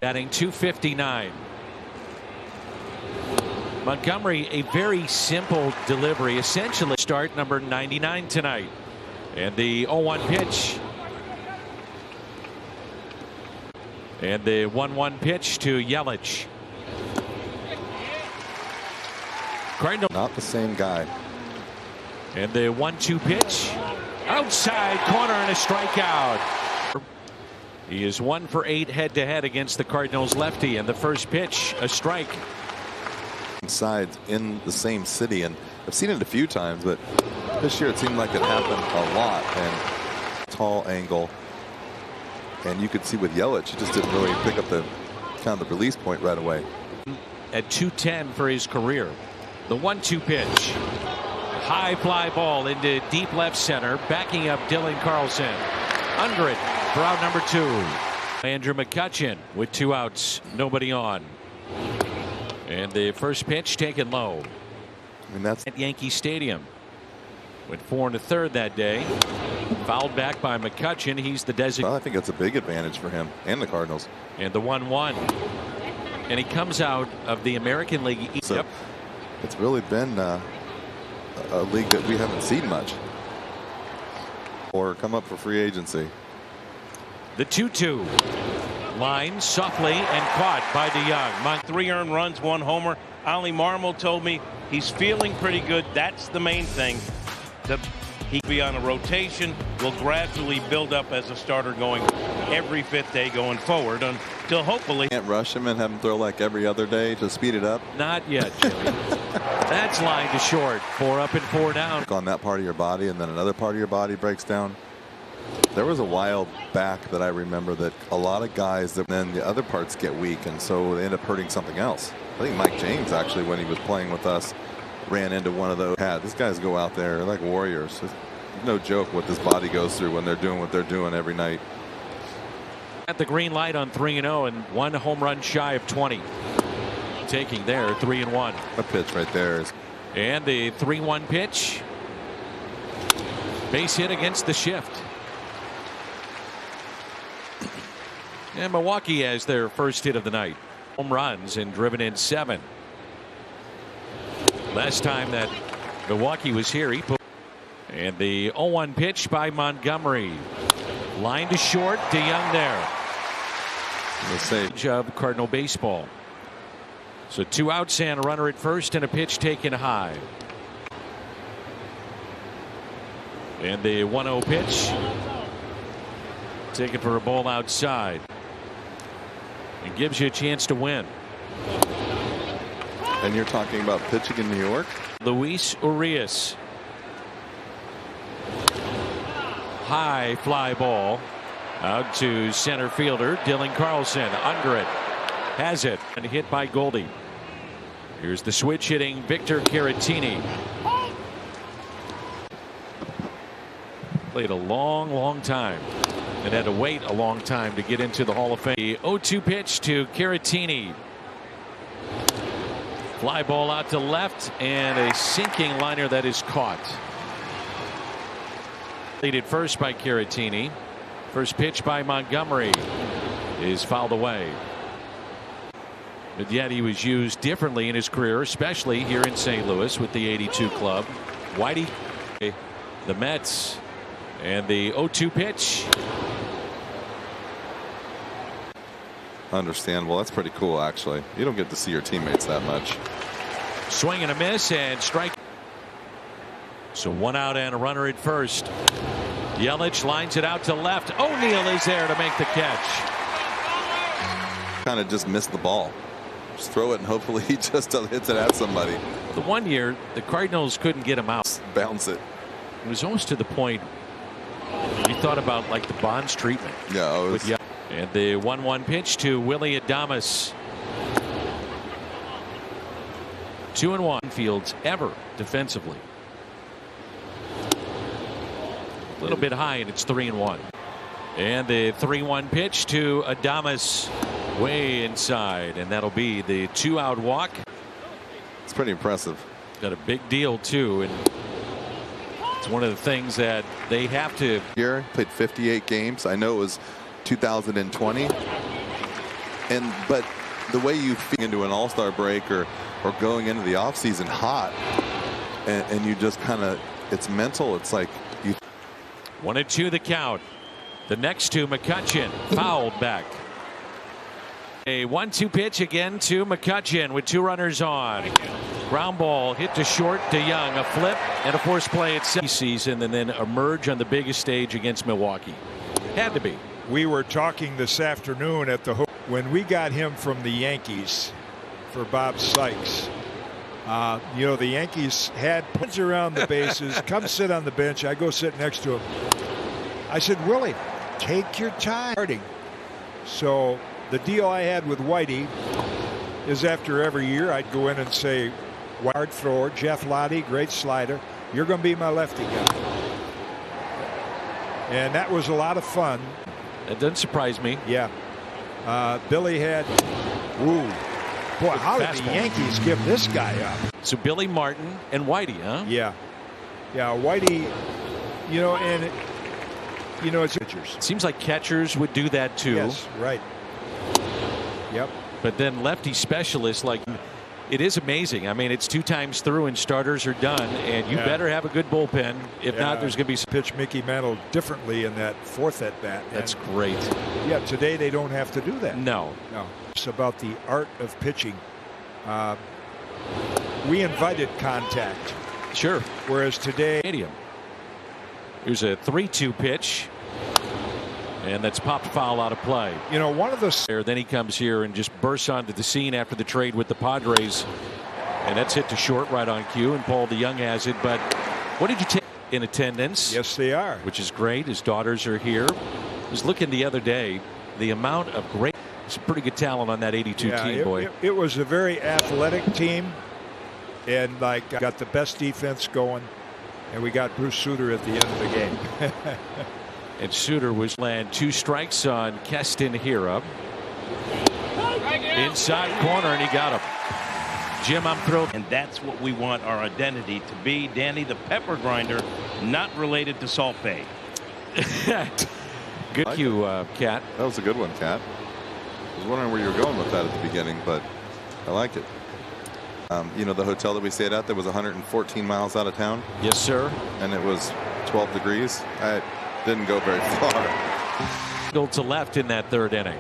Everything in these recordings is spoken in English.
Batting .259. Montgomery, a very simple delivery, essentially start number 99 tonight. And the 0-1 pitch. And the 1-1 pitch to Yelich. Cardinals. Not the same guy. And the 1-2 pitch. Outside corner and a strikeout. He is 1 for 8 head-to-head against the Cardinals lefty. And the first pitch, a strike. Sides in the same city, and I've seen it a few times, but this year it seemed like it happened a lot. And tall angle, and you could see with Yelich, he just didn't really pick up the kind of the release point right away. At .210 for his career. The 1-2 pitch, high fly ball into deep left center, backing up Dylan Carlson. Under it for out number 2. Andrew McCutchen with 2 outs, nobody on. And the first pitch taken low. I mean, that's at Yankee Stadium. Went 4 1/3 that day. Fouled back by McCutchen. He's the designated. Well, I think that's a big advantage for him and the Cardinals. And the 1-1. And he comes out of the American League East. So it's really been a league that we haven't seen much. Or come up for free agency. The 2-2. Line softly and caught by DeYoung. 3 earned runs, 1 homer. Ali Marmol told me he's feeling pretty good. That's the main thing. He will be on a rotation, will gradually build up as a starter going every 5th day going forward until hopefully. Can't rush him and have him throw like every other day to speed it up. Not yet, Jimmy. That's line to short. 4 up and 4 down. On that part of your body, and then another part of your body breaks down. There was a while back that I remember that a lot of guys that then the other parts get weak, and so they end up hurting something else. I think Mike James actually, when he was playing with us, ran into one of those. These guys go out there like warriors. It's no joke what this body goes through when they're doing what they're doing every night. At the green light on 3-0 and 1 home run shy of 20. Taking there 3-1. A pitch right there is. And the 3-1 pitch. Base hit against the shift. And Milwaukee has their first hit of the night. Home runs and driven in 7. Last time that Milwaukee was here, he put. And the 0-1 pitch by Montgomery. Line to short, DeYoung there. The sage of Cardinal baseball. So 2 outs and a runner at first and a pitch taken high. And the 1-0 pitch. Taken for a ball outside. It gives you a chance to win. And you're talking about pitching in New York? Luis Urias. High fly ball out to center fielder Dylan Carlson. Under it. Has it. And hit by Goldie. Here's the switch hitting Victor Caratini. Played a long time and had to wait a long time to get into the Hall of Fame. The 0-2 pitch to Caratini. Fly ball out to left and a sinking liner that is caught. Leaded first by Caratini. First pitch by Montgomery is fouled away. But yet he was used differently in his career, especially here in St. Louis with the 82 club. Whitey, the Mets, and the 0-2 pitch. Understandable. That's pretty cool, actually. You don't get to see your teammates that much. Swing and a miss and strike. So 1 out and a runner at first. Yelich lines it out to left. O'Neill is there to make the catch. Kind of just missed the ball. Just throw it and hopefully he just hits it at somebody. The 1 year the Cardinals couldn't get him out. Bounce it. It was almost to the point we thought about like the Bonds treatment. Yeah. And the 1-1 pitch to Willie Adames. 2-1 fields ever defensively. A little bit high and it's 3-1. And the 3-1 pitch to Adames way inside, and that'll be the 2-out walk. It's pretty impressive. Got a big deal too, and it's one of the things that they have to. Here played 58 games. I know it was 2020, But the way you fit into an all-star break or going into the offseason hot, and you just kind of, it's mental. It's like you. 1-2 the count. The next two, McCutchen fouled back. A 1-2 pitch again to McCutchen with 2 runners on. Ground ball hit to short to Young. A flip and a forced play at season, and then emerge on the biggest stage against Milwaukee. Had to be. We were talking this afternoon at the when we got him from the Yankees for Bob Sykes. You know, the Yankees had punts around the bases. Come sit on the bench. I go sit next to him. I said, Willie, take your time. So the deal I had with Whitey is after every year I'd go in and say, wide thrower, Jeff Lottie, great slider. You're going to be my lefty guy. And that was a lot of fun. That doesn't surprise me. Yeah. Billy had, ooh, boy, how did the Yankees give this guy up? So Billy Martin and Whitey, huh? Yeah. Yeah, Whitey, you know, and, you know, it's pitchers. It seems like catchers would do that too. Yes, right. Yep. But then lefty specialists, like, it is amazing. I mean, it's 2 times through and starters are done, and you better have a good bullpen. If not, there's going to be some. Pitch Mickey Mantle differently in that 4th at bat. That's great. Yeah, today they don't have to do that. No. No. It's about the art of pitching. We invited contact. Sure. Whereas today. Here's a 3-2 pitch. And that's popped foul out of play. You know, one of the. Then he comes here and just bursts onto the scene after the trade with the Padres. And that's hit to short right on cue. And Paul DeYoung has it. But what did you take in attendance? Yes, they are. Which is great. His daughters are here. I was looking the other day. The amount of great. Some pretty good talent on that 82 team, boy. It was a very athletic team. And like got the best defense going. And we got Bruce Sutter at the end of the game. And Sutter was land 2 strikes on Keston Hira. Inside corner, and he got him. Jim, I'm thrilled. And that's what we want our identity to be. Danny the Pepper Grinder, not related to Salt Bae. Good cue, Cat. That was a good one, Cat. I was wondering where you were going with that at the beginning, but I like it. You know, the hotel that we stayed at that was 114 miles out of town. Yes, sir. And it was 12 degrees. I didn't go very far. Go to left in that 3rd inning.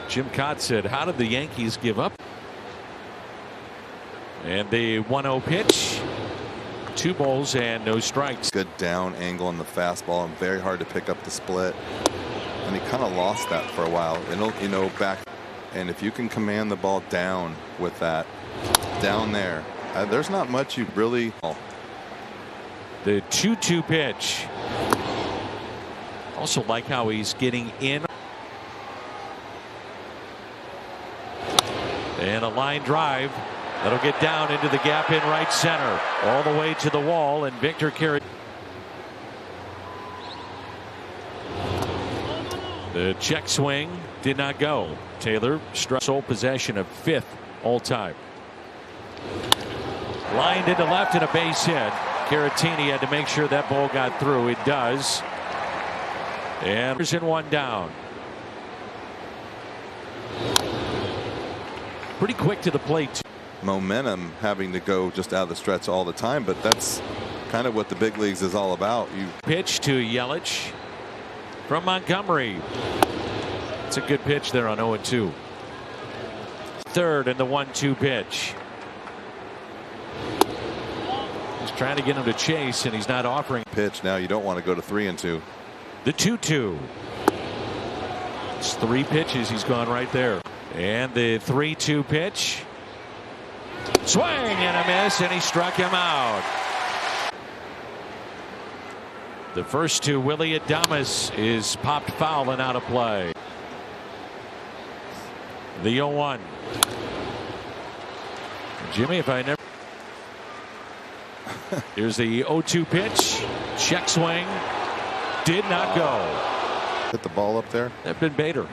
Jim Cott said, how did the Yankees give up? And the 1-0 pitch. 2 balls and no strikes. Good down angle on the fastball and very hard to pick up the split. And he kind of lost that for a while. And, you know, back. And if you can command the ball down with that, down there, there's not much you really. The 2-2 pitch. Also like how he's getting in. And a line drive that'll get down into the gap in right center, all the way to the wall, and Victor carried. The check swing did not go. Taylor struck sole possession of 5th all time. Lined into left and a base hit. Caratini had to make sure that ball got through. It does. And there's in 1 down. Pretty quick to the plate. Momentum having to go just out of the stretch all the time, but that's kind of what the big leagues is all about. You pitch to Yelich from Montgomery. It's a good pitch there on 0-2. 3rd and the 1-2 pitch. He's trying to get him to chase, and he's not offering. Pitch now. You don't want to go to 3-2. The 2-2. It's 3 pitches. He's gone right there. And the 3-2 pitch. Swing and a miss, and he struck him out. The first to Willie Adames is popped foul and out of play. The 0-1. Jimmy, if I never. Here's the 0-2 pitch. Check swing. Did not go. Hit the ball up there. That'd been Bader.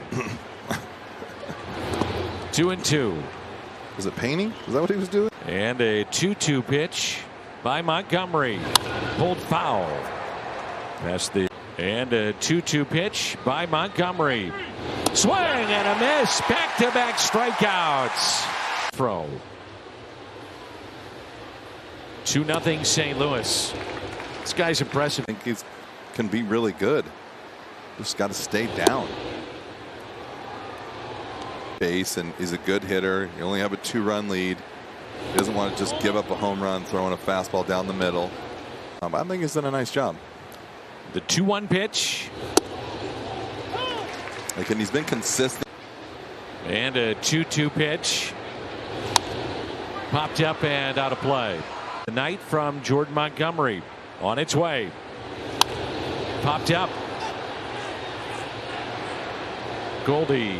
2-2. Was it painting? Is that what he was doing? And a 2-2 pitch by Montgomery. Pulled foul. Past the And a 2-2 pitch by Montgomery. Swing and a miss. Back-to-back strikeouts. Throw. 2-0 St. Louis. This guy's impressive. I think he can be really good. Just got to stay down. Base, and he's a good hitter. You only have a 2-run lead. He doesn't want to just give up a home run throwing a fastball down the middle. I think he's done a nice job. The 2-1 pitch. And he's been consistent. And a 2-2 pitch. Popped up and out of play. Tonight from Jordan Montgomery. On its way. Popped up. Goldie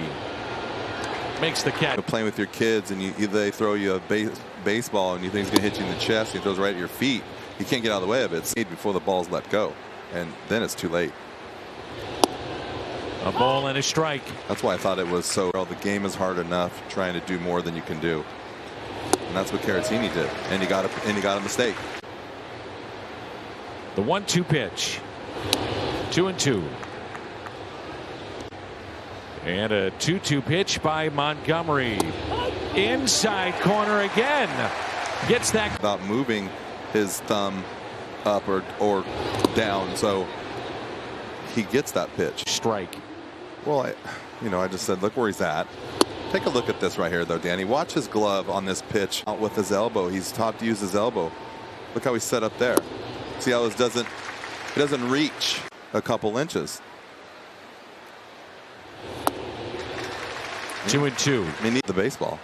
makes the catch. Playing with your kids, and they throw you a baseball and you think it's going to hit you in the chest, and it throws right at your feet. You can't get out of the way of it. It's before the ball's let go, and then it's too late. A ball and a strike. That's why I thought it was so. The game is hard enough trying to do more than you can do, and that's what Caratini did, and he got a mistake. The 1-2 pitch. 2-2. And a 2-2 pitch by Montgomery. Inside corner again. Gets that. About moving his thumb up or down, so he gets that pitch. Strike. Well, I just said, look where he's at. Take a look at this right here, though, Danny. Watch his glove on this pitch out with his elbow. He's taught to use his elbow. Look how he's set up there. See how it doesn't reach a couple inches. 2-2. They need the baseball.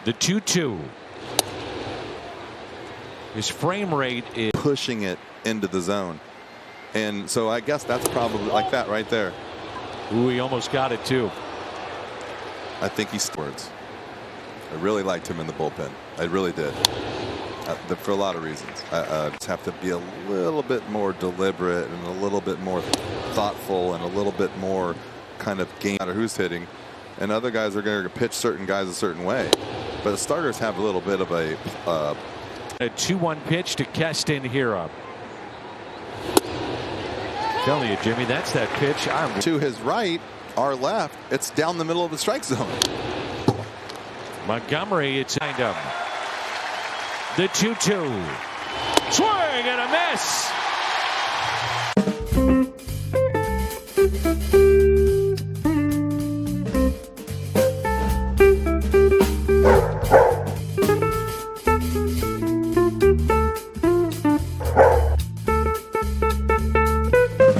The 2-2. His frame rate is pushing it into the zone, and so I guess that's probably like that right there. Ooh, he almost got it too. I think he's words. I really liked him in the bullpen. I really did. For a lot of reasons. I just have to be a little bit more deliberate and a little bit more thoughtful and a little bit more kind of game. No matter who's hitting, and other guys are going to pitch certain guys a certain way, but the starters have a little bit of a 2-1 pitch to Keston Hira. Telling you, Jimmy, that's that pitch. To his right, our left, it's down the middle of the strike zone. Montgomery, it's behind him. The 2-2. Swing and a miss.